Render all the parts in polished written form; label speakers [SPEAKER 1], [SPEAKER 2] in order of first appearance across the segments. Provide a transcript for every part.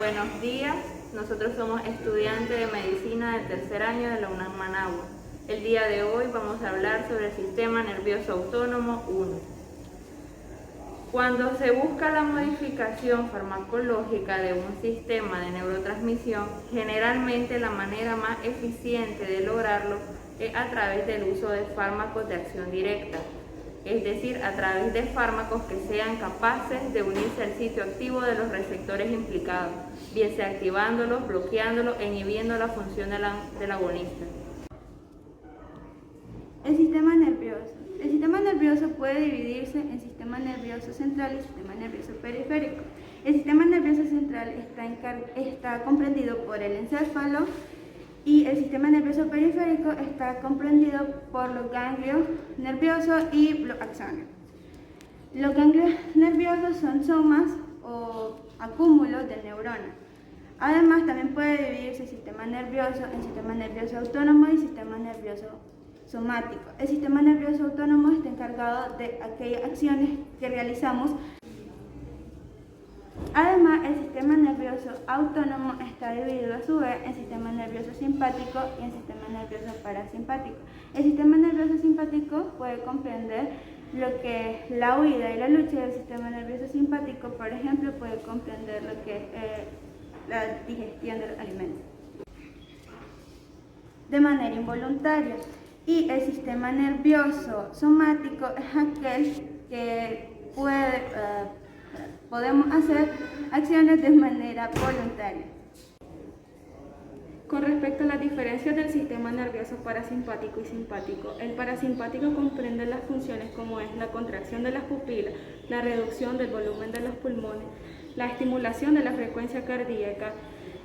[SPEAKER 1] Buenos días, nosotros somos estudiantes de medicina del tercer año de la UNAM Managua. El día de hoy vamos a hablar sobre el sistema nervioso autónomo 1. Cuando se busca la modificación farmacológica de un sistema de neurotransmisión, generalmente la manera más eficiente de lograrlo es a través del uso de fármacos de acción directa, es decir, a través de fármacos que sean capaces de unirse al sitio activo de los receptores implicados, bien sea activándolos, bloqueándolos e inhibiendo la función del agonista.
[SPEAKER 2] El sistema nervioso. El sistema nervioso puede dividirse en sistema nervioso central y sistema nervioso periférico. El sistema nervioso central está comprendido por el encéfalo y el sistema nervioso periférico está comprendido por los ganglios nerviosos y los axones. Los ganglios nerviosos son somas o acúmulos de neuronas. Además, también puede dividirse el sistema nervioso en sistema nervioso autónomo y sistema nervioso somático. El sistema nervioso autónomo está encargado de aquellas acciones que realizamos. Además, el sistema nervioso autónomo está dividido a su vez en sistema nervioso simpático y en sistema nervioso parasimpático. El sistema nervioso simpático puede comprender lo que es la huida y la lucha, y el sistema nervioso simpático, por ejemplo, puede comprender lo que es la digestión del alimento de manera involuntaria. Y el sistema nervioso somático es aquel que podemos hacer acciones de manera voluntaria.
[SPEAKER 3] Con respecto a las diferencias del sistema nervioso parasimpático y simpático, el parasimpático comprende las funciones como es la contracción de las pupilas, la reducción del volumen de los pulmones, la estimulación de la frecuencia cardíaca,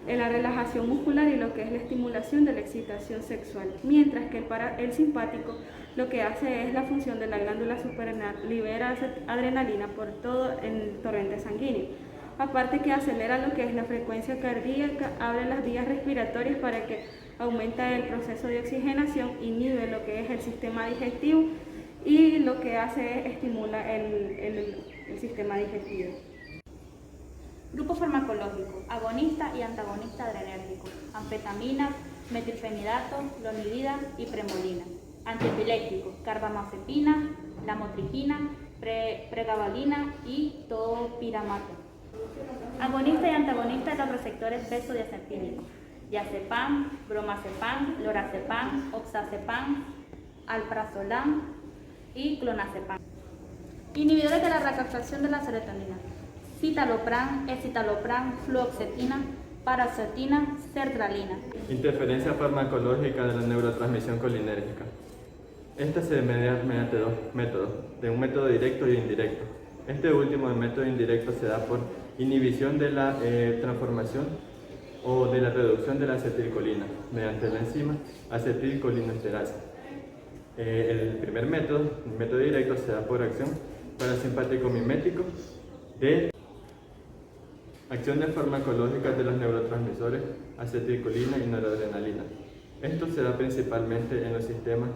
[SPEAKER 3] la relajación muscular y lo que es la estimulación de la excitación sexual, mientras que el simpático lo que hace es la función de la glándula suprarrenal, libera adrenalina por todo el torrente sanguíneo, aparte que acelera lo que es la frecuencia cardíaca, abre las vías respiratorias para que aumenta el proceso de oxigenación, inhibe lo que es el sistema digestivo y lo que hace es estimula el sistema digestivo.
[SPEAKER 4] Grupo farmacológico, agonista y antagonista adrenérgico, anfetamina, metilfenidato, clonidina y premolina. Antiepiléptico, carbamazepina, lamotrigina, pregabalina y topiramato. Agonista y antagonista de los receptores benzodiazepínicos, diazepam, bromazepam, lorazepam, oxazepam, alprazolam y clonazepam. Inhibidores de la recaptación de la serotonina, citalopram, escitalopram, fluoxetina, paracetina, sertralina.
[SPEAKER 5] Interferencia farmacológica de la neurotransmisión colinérgica. Esta se media mediante dos métodos, de un método directo y indirecto. Este último, el método indirecto, se da por inhibición de la transformación o de la reducción de la acetilcolina mediante la enzima acetilcolinesterasa. El primer método, el método directo, se da por acción parasimpático-mimético de acciones farmacológicas de los neurotransmisores acetilcolina y noradrenalina. Esto se da principalmente en los sistemas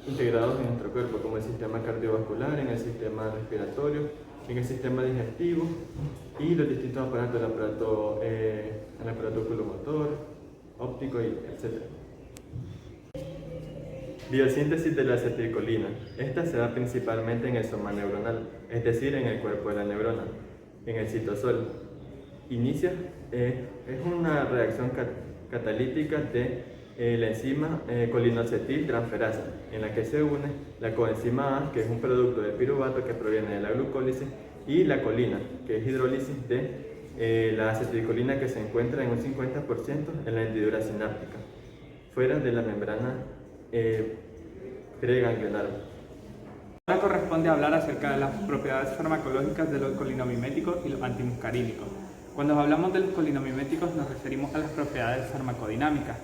[SPEAKER 5] integrados en nuestro cuerpo, como el sistema cardiovascular, en el sistema respiratorio, en el sistema digestivo y los distintos aparatos, el aparato oculomotor, óptico, etc. Biosíntesis de la acetilcolina. Esta se da principalmente en el soma neuronal, es decir, en el cuerpo de la neurona, en el citosol. Inicia, es una reacción catalítica de la enzima colinoacetiltransferasa, en la que se une la coenzima A, que es un producto de piruvato que proviene de la glucólisis, y la colina, que es hidrólisis de la acetilcolina, que se encuentra en un 50% en la hendidura sináptica, fuera de la membrana preganglionar.
[SPEAKER 6] Ahora corresponde hablar acerca de las propiedades farmacológicas de los colinomiméticos y los antimuscarínicos. Cuando hablamos de los colinomiméticos nos referimos a las propiedades farmacodinámicas.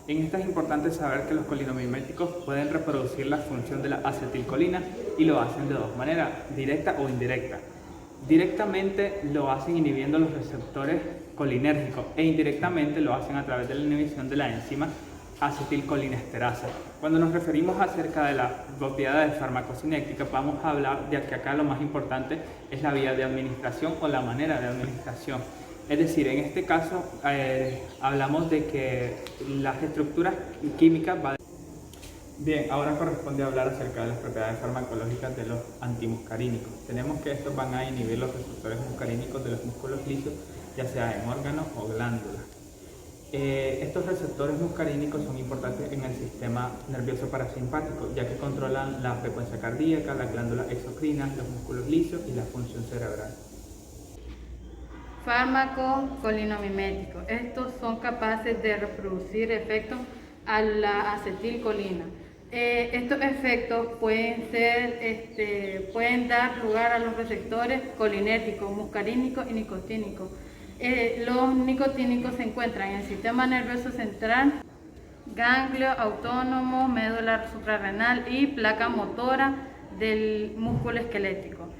[SPEAKER 6] En esta es importante saber que los colinomiméticos pueden reproducir la función de la acetilcolina y lo hacen de dos maneras, directa o indirecta. Directamente lo hacen inhibiendo los receptores colinérgicos e indirectamente lo hacen a través de la inhibición de la enzima acetilcolinesterasa. Cuando nos referimos acerca de las propiedades farmacocinéticas, vamos a hablar de que acá lo más importante es la vía de administración o la manera de administración. Es decir, en este caso hablamos de que las estructuras químicas van... Bien, ahora corresponde hablar acerca de las propiedades farmacológicas de los antimuscarínicos. Tenemos que estos van a inhibir los receptores muscarínicos de los músculos lisos, ya sea en órganos o glándulas. Estos receptores muscarínicos son importantes en el sistema nervioso parasimpático, ya que controlan la frecuencia cardíaca, las glándulas exocrinas, los músculos lisos y la función cerebral.
[SPEAKER 7] Fármacos colinomiméticos. Estos son capaces de reproducir efectos a la acetilcolina. Estos efectos pueden dar lugar a los receptores colinérgicos, muscarínicos y nicotínicos. Los nicotínicos se encuentran en el sistema nervioso central, ganglio autónomo, médula suprarrenal y placa motora del músculo esquelético.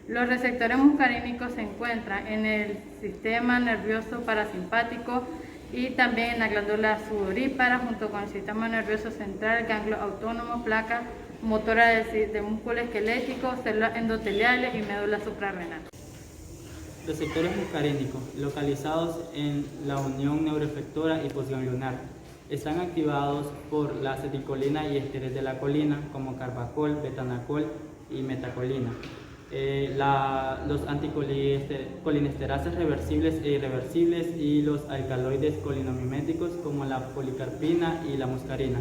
[SPEAKER 7] Los receptores muscarínicos se encuentran en el sistema nervioso parasimpático y también en la glándula sudorípara, junto con el sistema nervioso central, ganglio autónomo, placa motora del músculo esquelético, células endoteliales y médula suprarrenal.
[SPEAKER 8] Receptores muscarínicos, localizados en la unión neuroefectora y postganglionar, están activados por la acetilcolina y esteres de la colina, como carbacol, betanacol y metacolina. Los anticolinesterases reversibles e irreversibles y los alcaloides colinomiméticos, como la policarpina y la muscarina.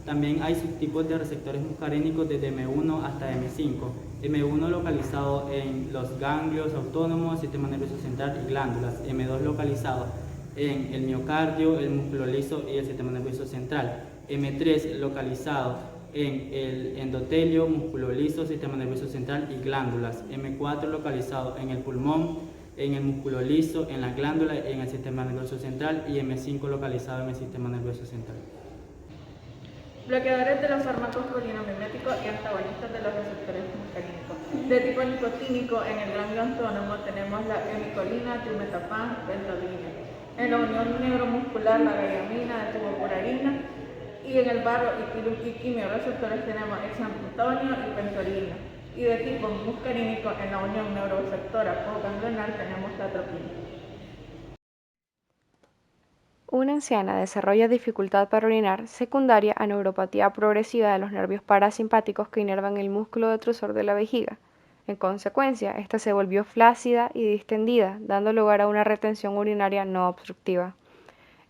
[SPEAKER 8] También hay subtipos de receptores muscarínicos desde M1 hasta M5. M1 localizado en los ganglios autónomos, sistema nervioso central y glándulas. M2 localizado en el miocardio, el músculo liso y el sistema nervioso central. M3 localizado en el endotelio, músculo liso, sistema nervioso central y glándulas. M4 localizado en el pulmón, en el músculo liso, en las glándulas y en el sistema nervioso central. Y M5 localizado en el sistema nervioso central.
[SPEAKER 1] Bloqueadores de los fármacos colinamiméticos y antagonistas de los receptores muscarínicos. De tipo nicotínico, en el ganglio autónomo tenemos la hemicolina, trimetapan, benzodina. En la unión neuromuscular, la gaiamina, la tubocurarina. Y en el barro y quimioreceptores tenemos hexametonio y pentorina. Y de tipo muscarínico, en la unión neuroreceptora postganglionar tenemos la atropina.
[SPEAKER 9] Una anciana desarrolla dificultad para orinar secundaria a neuropatía progresiva de los nervios parasimpáticos que inervan el músculo detrusor de la vejiga. En consecuencia, esta se volvió flácida y distendida, dando lugar a una retención urinaria no obstructiva.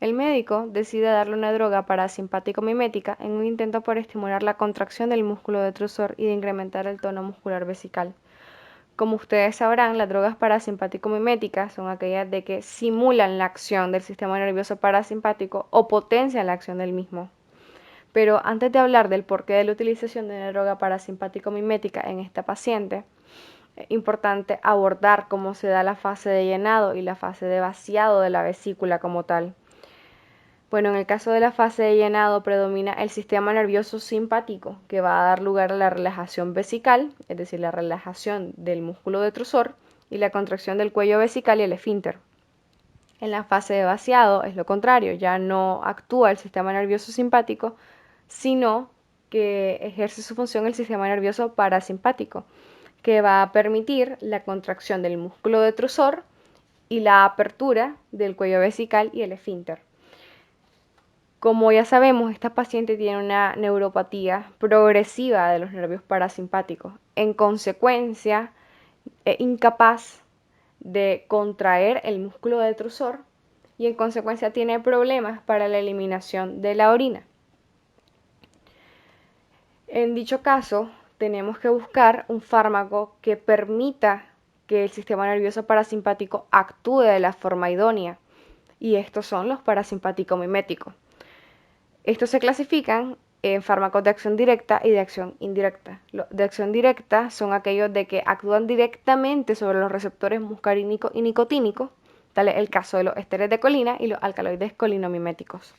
[SPEAKER 9] El médico decide darle una droga parasimpático-mimética en un intento por estimular la contracción del músculo detrusor y de incrementar el tono muscular vesical. Como ustedes sabrán, las drogas parasimpático-miméticas son aquellas de que simulan la acción del sistema nervioso parasimpático o potencian la acción del mismo. Pero antes de hablar del porqué de la utilización de una droga parasimpático-mimética en esta paciente, es importante abordar cómo se da la fase de llenado y la fase de vaciado de la vesícula como tal. Bueno, en el caso de la fase de llenado predomina el sistema nervioso simpático, que va a dar lugar a la relajación vesical, es decir, la relajación del músculo detrusor y la contracción del cuello vesical y el esfínter. En la fase de vaciado es lo contrario, ya no actúa el sistema nervioso simpático, sino que ejerce su función el sistema nervioso parasimpático, que va a permitir la contracción del músculo detrusor y la apertura del cuello vesical y el esfínter. Como ya sabemos, esta paciente tiene una neuropatía progresiva de los nervios parasimpáticos. En consecuencia, es incapaz de contraer el músculo detrusor y en consecuencia tiene problemas para la eliminación de la orina. En dicho caso, tenemos que buscar un fármaco que permita que el sistema nervioso parasimpático actúe de la forma idónea, y estos son los parasimpático-miméticos. Estos se clasifican en fármacos de acción directa y de acción indirecta. Los de acción directa son aquellos de que actúan directamente sobre los receptores muscarínicos y nicotínicos, tal es el caso de los esteres de colina y los alcaloides colinomiméticos.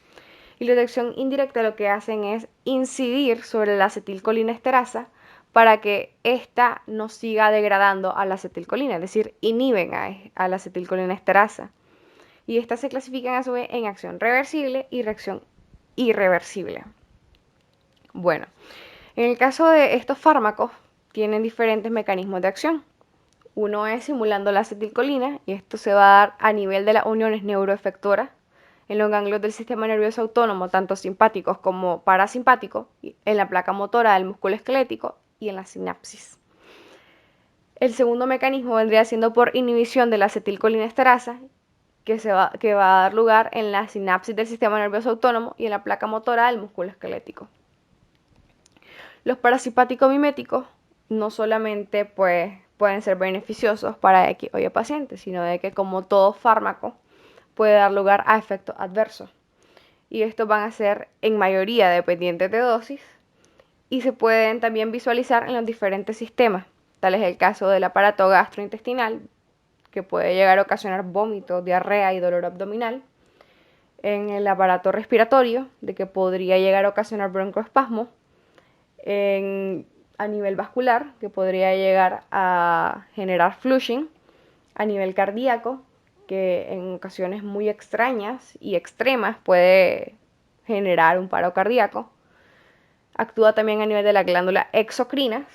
[SPEAKER 9] Y los de acción indirecta lo que hacen es incidir sobre la acetilcolinesterasa para que ésta no siga degradando a la acetilcolina, es decir, inhiben a la acetilcolinesterasa. Y estas se clasifican a su vez en acción reversible y reacción irreversible. Bueno, en el caso de estos fármacos tienen diferentes mecanismos de acción. Uno es simulando la acetilcolina y esto se va a dar a nivel de las uniones neuroefectoras en los ganglios del sistema nervioso autónomo, tanto simpáticos como parasimpáticos, en la placa motora del músculo esquelético y en la sinapsis. El segundo mecanismo vendría siendo por inhibición de la acetilcolinesterasa, que va a dar lugar en la sinapsis del sistema nervioso autónomo y en la placa motora del músculo esquelético. Los parasimpáticos miméticos no solamente pueden ser beneficiosos para X o Y pacientes, sino de que como todo fármaco puede dar lugar a efectos adversos. Y estos van a ser en mayoría dependientes de dosis y se pueden también visualizar en los diferentes sistemas. Tal es el caso del aparato gastrointestinal, que puede llegar a ocasionar vómitos, diarrea y dolor abdominal. En el aparato respiratorio, de que podría llegar a ocasionar broncoespasmo. A nivel vascular, que podría llegar a generar flushing. A nivel cardíaco, que en ocasiones muy extrañas y extremas puede generar un paro cardíaco. Actúa también a nivel de las glándulas exocrinas,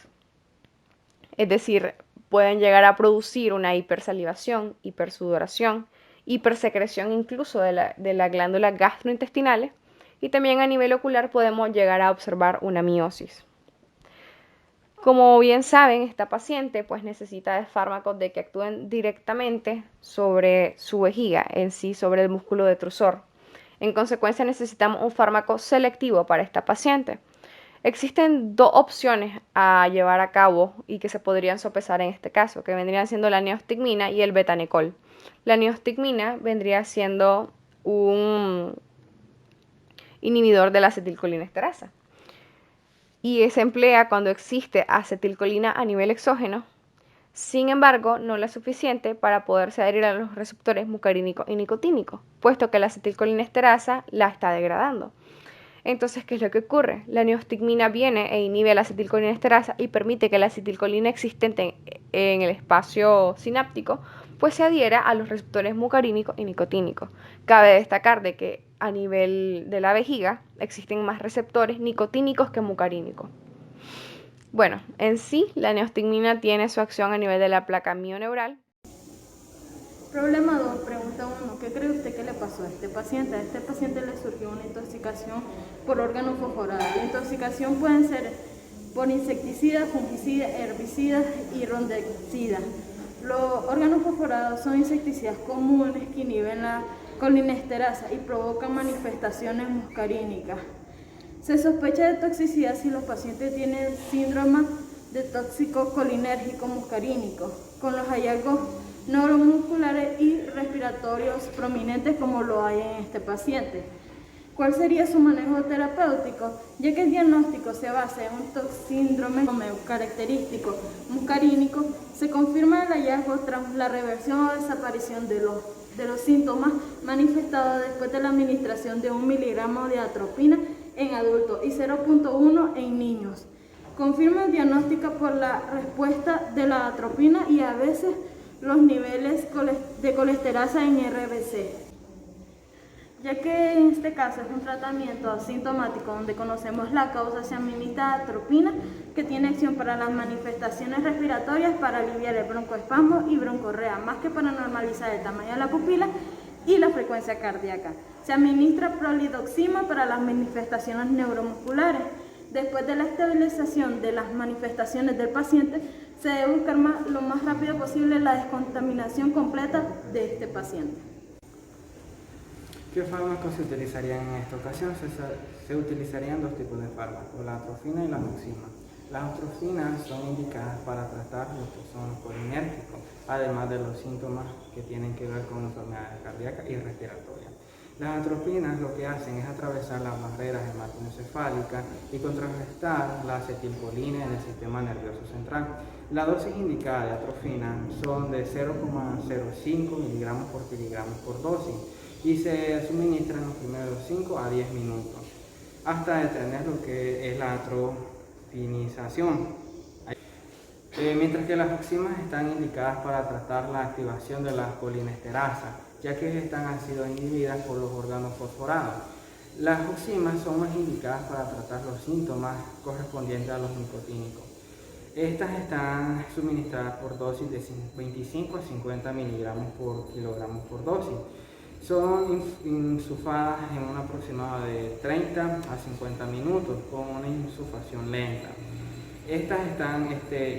[SPEAKER 9] es decir, pueden llegar a producir una hipersalivación, hipersudoración, hipersecreción incluso de las glándulas gastrointestinales, y también a nivel ocular podemos llegar a observar una miosis. Como bien saben, esta paciente necesita de fármacos que actúen directamente sobre su vejiga, en sí sobre el músculo detrusor. En consecuencia necesitamos un fármaco selectivo para esta paciente. Existen dos opciones a llevar a cabo y que se podrían sopesar en este caso, que vendrían siendo la neostigmina y el betanecol. La neostigmina vendría siendo un inhibidor de la acetilcolinesterasa y se emplea cuando existe acetilcolina a nivel exógeno. Sin embargo, no es suficiente para poderse adherir a los receptores muscarínicos y nicotínicos, puesto que la acetilcolinesterasa la está degradando. Entonces, ¿qué es lo que ocurre? La neostigmina viene e inhibe la acetilcolinesterasa y permite que la acetilcolina existente en el espacio sináptico se adhiera a los receptores muscarínicos y nicotínicos. Cabe destacar de que a nivel de la vejiga existen más receptores nicotínicos que muscarínicos. Bueno, en sí, la neostigmina tiene su acción a nivel de la placa mioneural.
[SPEAKER 3] Problema 2, pregunta 1. ¿Qué cree usted que le pasó a este paciente? A este paciente le surgió una intoxicación por órganos fosforados. La intoxicación puede ser por insecticidas, fungicidas, herbicidas y rondenicidas. Los órganos fosforados son insecticidas comunes que inhiben la colinesterasa y provocan manifestaciones muscarínicas. Se sospecha de toxicidad si los pacientes tienen síndrome de tóxico colinérgico muscarínico, con los hallazgos neuromusculares y respiratorios prominentes como lo hay en este paciente. ¿Cuál sería su manejo terapéutico? Ya que el diagnóstico se basa en un síndrome característico muscarínico, se confirma el hallazgo tras la reversión o desaparición de los síntomas manifestados después de la administración de 1 miligramo de atropina en adultos y 0.1 en niños. Confirma el diagnóstico por la respuesta de la atropina y a veces los niveles de colesterasa en RBC. Ya que en este caso es un tratamiento asintomático donde conocemos la causa, se administra atropina, que tiene acción para las manifestaciones respiratorias, para aliviar el broncoespasmo y broncorrea, más que para normalizar el tamaño de la pupila y la frecuencia cardíaca. Se administra prolidoxima para las manifestaciones neuromusculares. Después de la estabilización de las manifestaciones del paciente, se debe buscar lo más rápido posible la descontaminación completa de este paciente.
[SPEAKER 8] ¿Qué fármacos se utilizarían en esta ocasión? Se utilizarían dos tipos de fármacos, la atrofina y la noxima. Las atrofinas son indicadas para tratar lo que son los colinérgicos, además de los síntomas que tienen que ver con enfermedades cardíacas y respiratorias. Las atrofinas lo que hacen es atravesar las barreras hematoencefálicas y contrarrestar la acetilcolina en el sistema nervioso central. La dosis indicada de atrofina son de 0,05 miligramos por kilogramo por dosis y se suministra en los primeros 5 a 10 minutos hasta detener lo que es la atrofinización. Mientras que las noximas están indicadas para tratar la activación de la colinesterasa, ya que estas han sido inhibidas por los órganos fosforados. Las noximas son más indicadas para tratar los síntomas correspondientes a los nicotínicos. Estas están suministradas por dosis de 25 a 50 miligramos por kilogramo por dosis. Son insufadas en un aproximado de 30 a 50 minutos con una insufación lenta. Estas están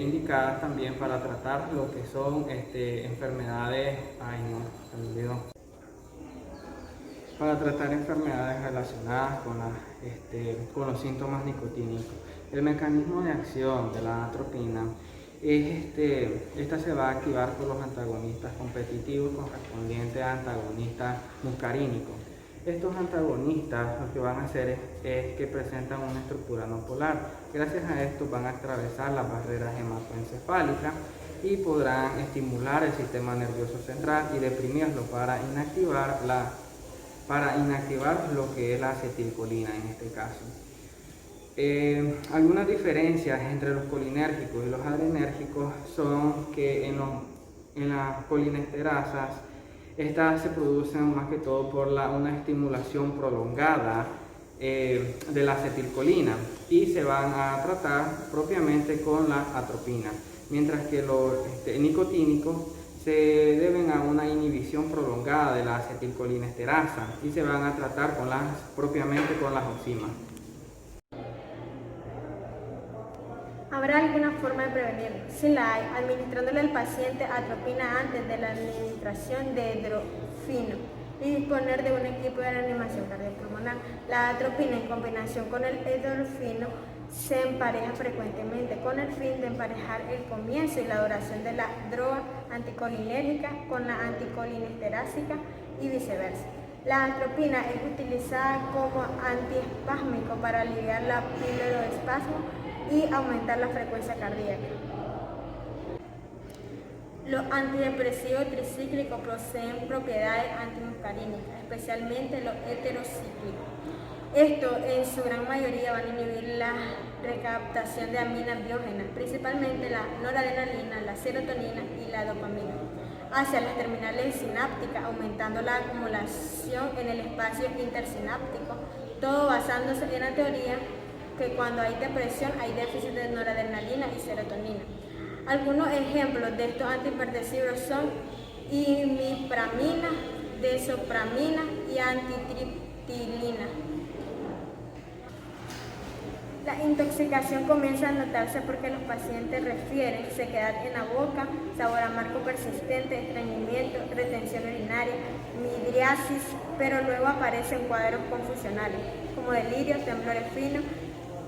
[SPEAKER 8] indicadas también para tratar lo que son enfermedades, para tratar enfermedades relacionadas con los síntomas nicotínicos. El mecanismo de acción de la atropina esta se va a activar por los antagonistas competitivos correspondientes a antagonistas muscarínicos. Estos antagonistas lo que van a hacer es que presentan una estructura no polar. Gracias a esto van a atravesar las barreras hematoencefálicas y podrán estimular el sistema nervioso central y deprimirlo para inactivar lo que es la acetilcolina en este caso. Algunas diferencias entre los colinérgicos y los adrenérgicos son que en las colinesterasas estas se producen más que todo por una estimulación prolongada de la acetilcolina y se van a tratar propiamente con la atropina, mientras que los nicotínicos se deben a una inhibición prolongada de la acetilcolinesterasa y se van a tratar propiamente con las enzimas.
[SPEAKER 10] ¿Habrá alguna forma de prevenirlo? Si la hay, administrándole al paciente atropina antes de la administración de hidrofino y disponer de un equipo de reanimación cardiopulmonar. La atropina en combinación con el hidrofino se empareja frecuentemente con el fin de emparejar el comienzo y la duración de la droga anticolinérgica con la anticolinesterásica y viceversa. La atropina es utilizada como antiespásmico para aliviar la piloespasmo y aumentar la frecuencia cardíaca. Los antidepresivos tricíclicos poseen propiedades antimuscarínicas, especialmente los heterocíclicos. Esto en su gran mayoría van a inhibir la recaptación de aminas biógenas, principalmente la noradrenalina, la serotonina y la dopamina, hacia las terminales sinápticas, aumentando la acumulación en el espacio intersináptico, todo basándose en la teoría que cuando hay depresión hay déficit de noradrenalina y serotonina. Algunos ejemplos de estos antihipertensivos son imipramina, desopramina y antitriptilina. La intoxicación comienza a notarse porque los pacientes refieren sequedad en la boca, sabor amargo persistente, estreñimiento, retención urinaria, midriasis, pero luego aparecen cuadros confusionales como delirio, temblores finos,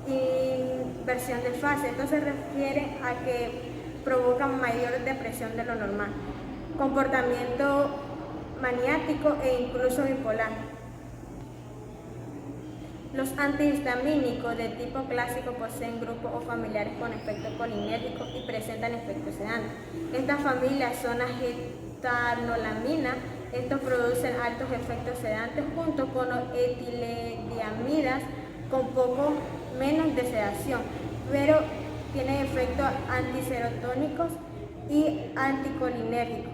[SPEAKER 10] inversión de fase. Esto se refiere a que provocan mayor depresión de lo normal, comportamiento maniático e incluso bipolar. Los antihistamínicos de tipo clásico poseen grupos o familiares con efectos colinérgicos y presentan efectos sedantes. Estas familias son agetanolaminas. Estos producen altos efectos sedantes junto con los etilediamidas con poco menos de sedación, pero tienen efectos antiserotónicos y anticolinérgicos.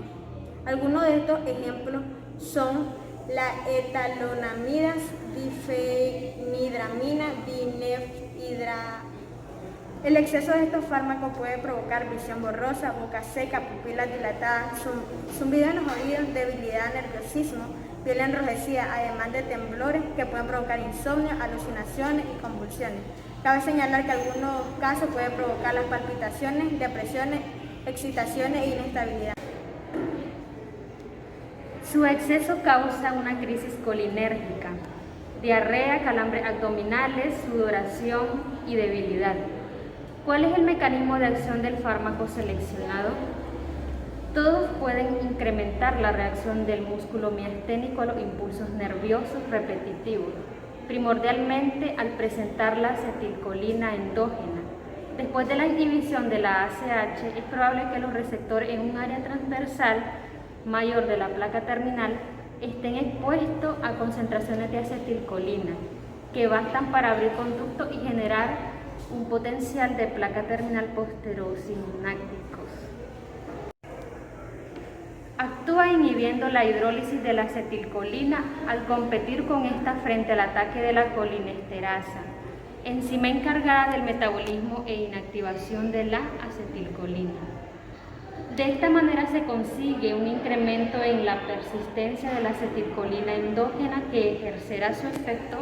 [SPEAKER 10] Algunos de estos ejemplos son la etalonamidas, difenidramina, dinefhidra. El exceso de estos fármacos puede provocar visión borrosa, boca seca, pupilas dilatadas, zumbido en los oídos, debilidad, nerviosismo, piel enrojecida, además de temblores que pueden provocar insomnio, alucinaciones y convulsiones. Cabe señalar que en algunos casos puede provocar las palpitaciones, depresiones, excitaciones e inestabilidad.
[SPEAKER 11] Su exceso causa una crisis colinérgica, diarrea, calambres abdominales, sudoración y debilidad. ¿Cuál es el mecanismo de acción del fármaco seleccionado? Todos pueden incrementar la reacción del músculo miasténico a los impulsos nerviosos repetitivos, primordialmente al presentar la acetilcolina endógena. Después de la inhibición de la ACH, es probable que los receptores en un área transversal mayor de la placa terminal estén expuestos a concentraciones de acetilcolina que bastan para abrir conductos y generar un potencial de placa terminal posterosinápticos. Actúa inhibiendo la hidrólisis de la acetilcolina al competir con esta frente al ataque de la colinesterasa. enzima encargada del metabolismo e inactivación de la acetilcolina. De esta manera se consigue un incremento en la persistencia de la acetilcolina endógena que ejercerá su efecto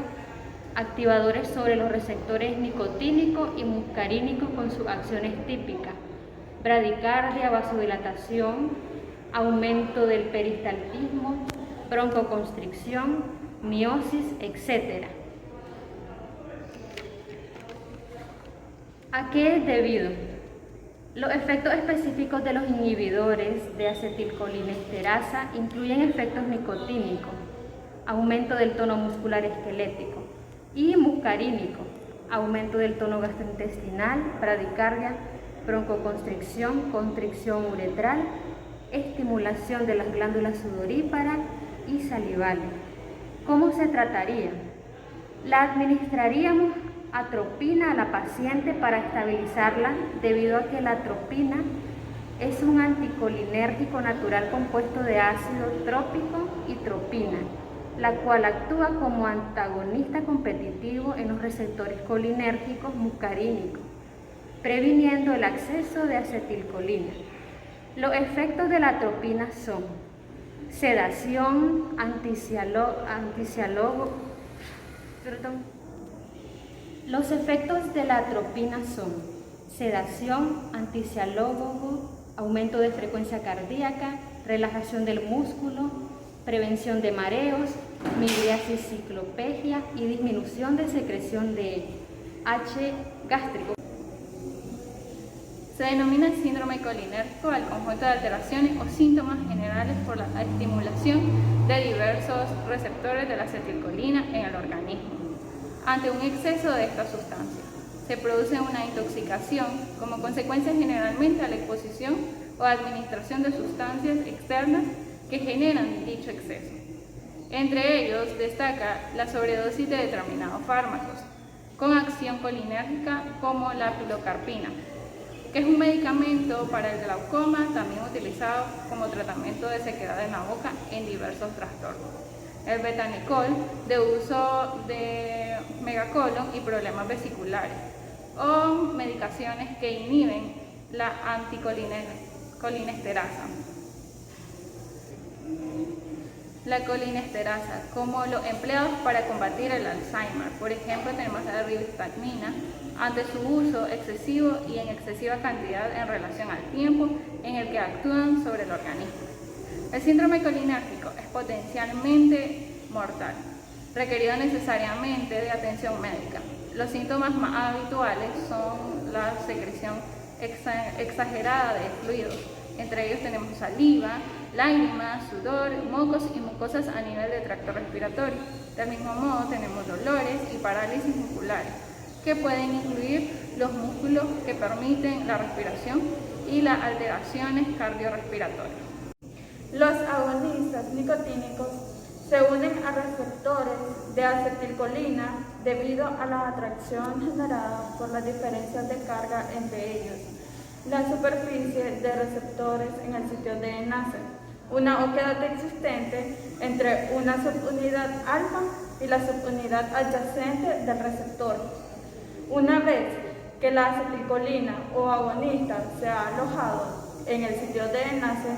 [SPEAKER 11] activadores sobre los receptores nicotínico y muscarínico con sus acciones típicas: bradicardia, vasodilatación, aumento del peristaltismo, broncoconstricción, miosis, etc. ¿A qué es debido? Los efectos específicos de los inhibidores de acetilcolinesterasa incluyen efectos nicotínicos, aumento del tono muscular esquelético, y muscarínico, aumento del tono gastrointestinal, bradicardia, broncoconstricción, constricción uretral, estimulación de las glándulas sudoríparas y salivales. ¿Cómo se trataría? La administraríamos atropina a la paciente para estabilizarla, debido a que la atropina es un anticolinérgico natural compuesto de ácido trópico y tropina, la cual actúa como antagonista competitivo en los receptores colinérgicos muscarínicos, previniendo el acceso de acetilcolina. Los efectos de la atropina son sedación, Los efectos de la atropina son sedación, antiциалógogo, aumento de frecuencia cardíaca, relajación del músculo, prevención de mareos, midriasis ciclopegia y disminución de secreción de H gástrico.
[SPEAKER 1] Se denomina síndrome colinérgico al conjunto de alteraciones o síntomas generales por la estimulación de diversos receptores de la acetilcolina en el organismo. Ante un exceso de esta sustancia, se produce una intoxicación como consecuencia generalmente a la exposición o administración de sustancias externas que generan dicho exceso. Entre ellos destaca la sobredosis de determinados fármacos con acción colinérgica como la pilocarpina, que es un medicamento para el glaucoma, también utilizado como tratamiento de sequedad en la boca en diversos trastornos. El betanicol, de uso de megacolon y problemas vesiculares, o medicaciones que inhiben la anticolinesterasa. La colinesterasa, como los empleados para combatir el Alzheimer. Por ejemplo, tenemos la rivastatina, ante su uso excesivo y en excesiva cantidad en relación al tiempo en el que actúan sobre el organismo. El síndrome colinérgico es potencialmente mortal, requerido necesariamente de atención médica. Los síntomas más habituales son la secreción exagerada de fluidos. Entre ellos tenemos saliva, lágrimas, sudor, mocos y mucosas a nivel de tracto respiratorio. Del mismo modo tenemos dolores y parálisis musculares, que pueden incluir los músculos que permiten la respiración y las alteraciones cardiorrespiratorias.
[SPEAKER 3] Los agonistas nicotínicos se unen a receptores de acetilcolina debido a la atracción generada por las diferencias de carga entre ellos. La superficie de receptores en el sitio de enlace, una oquedad existente entre una subunidad alfa y la subunidad adyacente del receptor. Una vez que la acetilcolina o agonista se ha alojado en el sitio de enlace,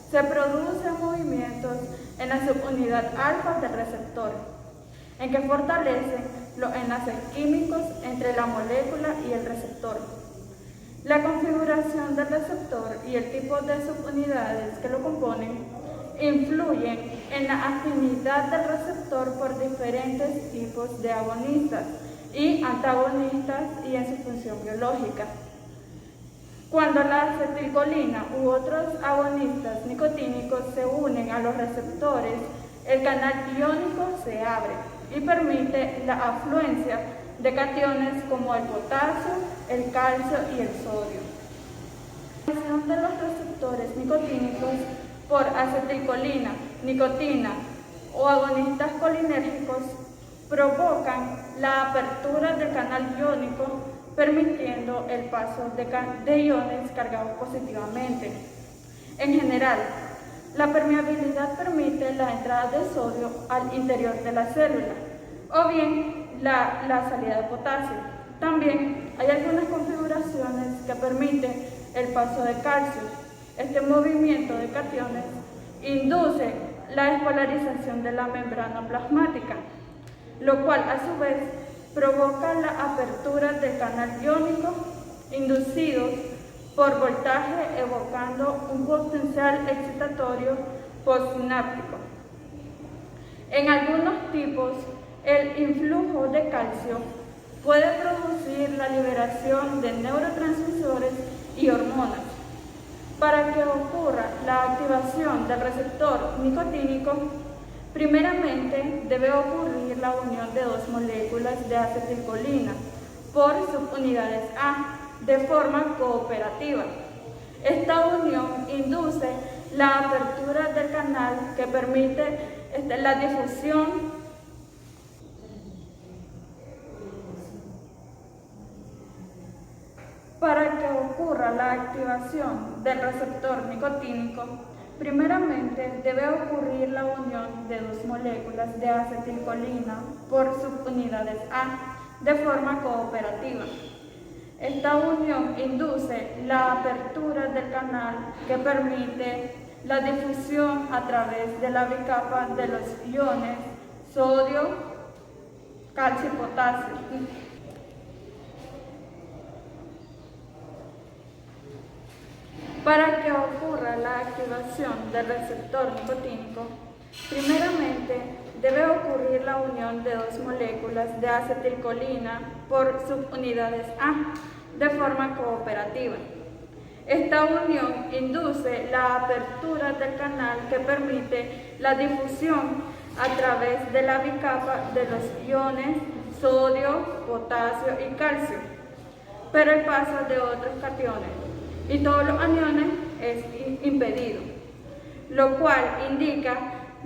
[SPEAKER 3] se producen movimientos en la subunidad alfa del receptor, en que fortalecen los enlaces químicos entre la molécula y el receptor. La configuración del receptor y el tipo de subunidades que lo componen influyen en la afinidad del receptor por diferentes tipos de agonistas y antagonistas y en su función biológica. Cuando la acetilcolina u otros agonistas nicotínicos se unen a los receptores, el canal iónico se abre y permite la afluencia de cationes como el potasio, el calcio y el sodio. La acción de los receptores nicotínicos por acetilcolina, nicotina o agonistas colinérgicos provocan la apertura del canal iónico, permitiendo el paso de iones cargados positivamente. En general, la permeabilidad permite la entrada de sodio al interior de la célula, o bien la salida de potasio. También hay algunas configuraciones que permiten el paso de calcio. Este movimiento de cationes induce la despolarización de la membrana plasmática, lo cual a su vez provoca la apertura del canal iónico inducido por voltaje, evocando un potencial excitatorio postsináptico. En algunos tipos, el influjo de calcio puede producir la liberación de neurotransmisores y hormonas. Para que ocurra la activación del receptor nicotínico, primeramente debe ocurrir la unión de dos moléculas de acetilcolina por subunidades A de forma cooperativa. Esta unión induce la apertura del canal que permite la difusión Para que ocurra la activación del receptor nicotínico, primeramente debe ocurrir la unión de dos moléculas de acetilcolina por subunidades A de forma cooperativa. Esta unión induce la apertura del canal que permite la difusión a través de la bicapa de los iones sodio, calcio y potasio. Para que ocurra la activación del receptor nicotínico, primeramente debe ocurrir la unión de dos moléculas de acetilcolina por subunidades A de forma cooperativa. Esta unión induce la apertura del canal que permite la difusión a través de la bicapa de los iones sodio, potasio y calcio, pero el paso de otros cationes y todos los aniones es impedido, lo cual indica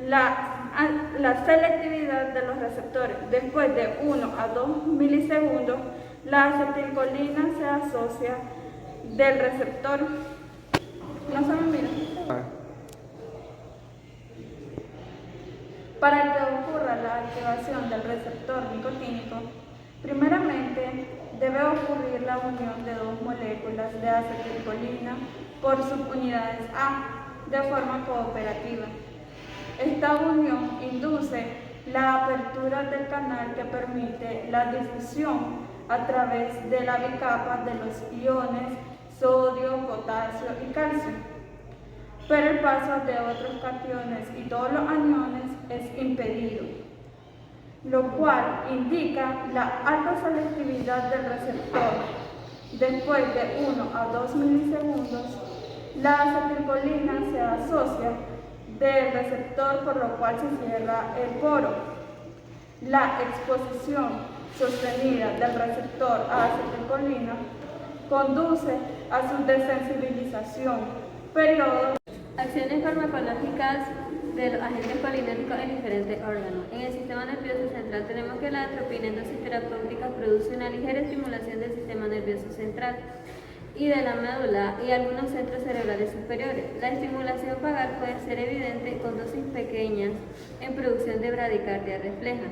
[SPEAKER 3] la selectividad de los receptores. Después de 1 a 2 milisegundos, la acetilcolina se asocia del receptor. No se me mira. Para que ocurra la activación del receptor nicotínico, primeramente debe ocurrir la unión de dos moléculas de acetilcolina por subunidades A de forma cooperativa. Esta unión induce la apertura del canal que permite la difusión a través de la bicapa de los iones sodio, potasio y calcio, pero el paso de otros cationes y todos los aniones es impedido, lo cual indica la alta selectividad del receptor. Después de 1 a 2 milisegundos, la acetilcolina se asocia del receptor, por lo cual se cierra el poro. La exposición sostenida del receptor a acetilcolina conduce a su desensibilización. Periodo.
[SPEAKER 11] Acciones farmacológicas de los agentes colinérgicos en diferentes órganos. En el sistema nervioso central tenemos que la atropina en dosis terapéuticas produce una ligera estimulación del sistema nervioso central y de la médula y algunos centros cerebrales superiores. La estimulación vagal puede ser evidente con dosis pequeñas en producción de bradicardia refleja.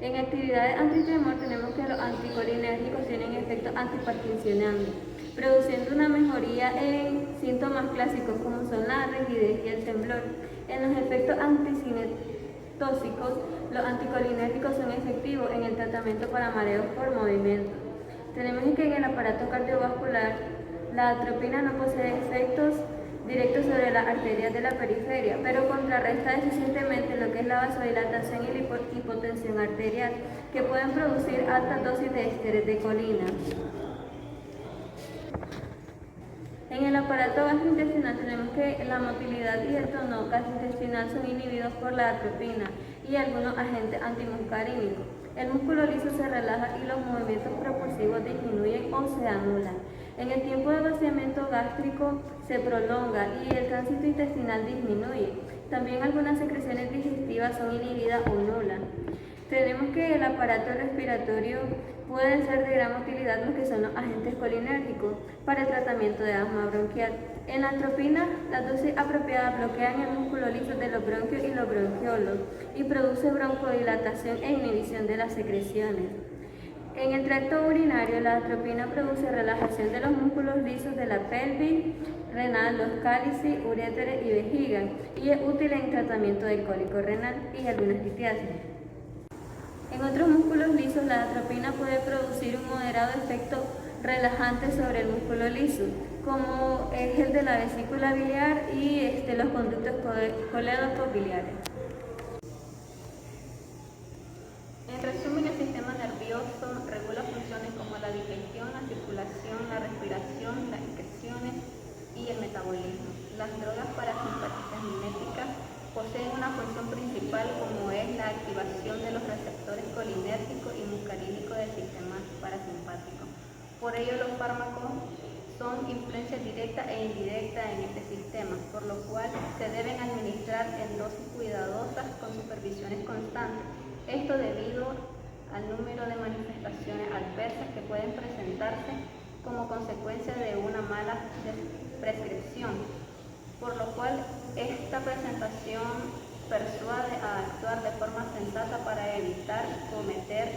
[SPEAKER 11] En actividades antitremor tenemos que los anticolinérgicos tienen efectos antiparkinsonianos, produciendo una mejoría en síntomas clásicos como son la rigidez y el temblor. En los efectos anticinetóxicos, los anticolinérgicos son efectivos en el tratamiento para mareos por movimiento. Tenemos que en el aparato cardiovascular, la atropina no posee efectos directos sobre las arterias de la periferia, pero contrarresta eficientemente lo que es la vasodilatación y la hipotensión arterial, que pueden producir altas dosis de ésteres de colina. En el aparato gastrointestinal tenemos que la motilidad y el tono gastrointestinal son inhibidos por la atropina y algunos agentes antimuscarínicos. El músculo liso se relaja y los movimientos propulsivos disminuyen o se anulan. En el tiempo de vaciamiento gástrico se prolonga y el tránsito intestinal disminuye. También algunas secreciones digestivas son inhibidas o nulas. Tenemos que el aparato respiratorio pueden ser de gran utilidad lo que son los agentes colinérgicos para el tratamiento de asma bronquial. En la atropina, las dosis apropiadas bloquean el músculo liso de los bronquios y los bronquiolos y produce broncodilatación e inhibición de las secreciones.
[SPEAKER 2] En el tracto urinario, la atropina produce relajación de los músculos lisos de la pelvis, renal, los cálices, uréteres y vejiga, y es útil en tratamiento del cólico renal y algunas litiasis. En otros músculos lisos, la atropina puede producir un moderado efecto relajante sobre el músculo liso, como es el de la vesícula biliar y los conductos colédoco-biliares.
[SPEAKER 1] En resumen, el sistema nervioso regula funciones como la digestión, la circulación, la respiración, las excreciones y el metabolismo. Las drogas parasimpáticas miméticas poseen una función principal como es la activación de los receptores colinérgicos y muscarínicos del sistema parasimpático. Por ello, los fármacos son influencias directas e indirectas en este sistema, por lo cual se deben administrar en dosis cuidadosas con supervisiones constantes. Esto debido al número de manifestaciones adversas que pueden presentarse como consecuencia de una mala prescripción, por lo cual esta presentación persuade a actuar de forma sensata para evitar cometer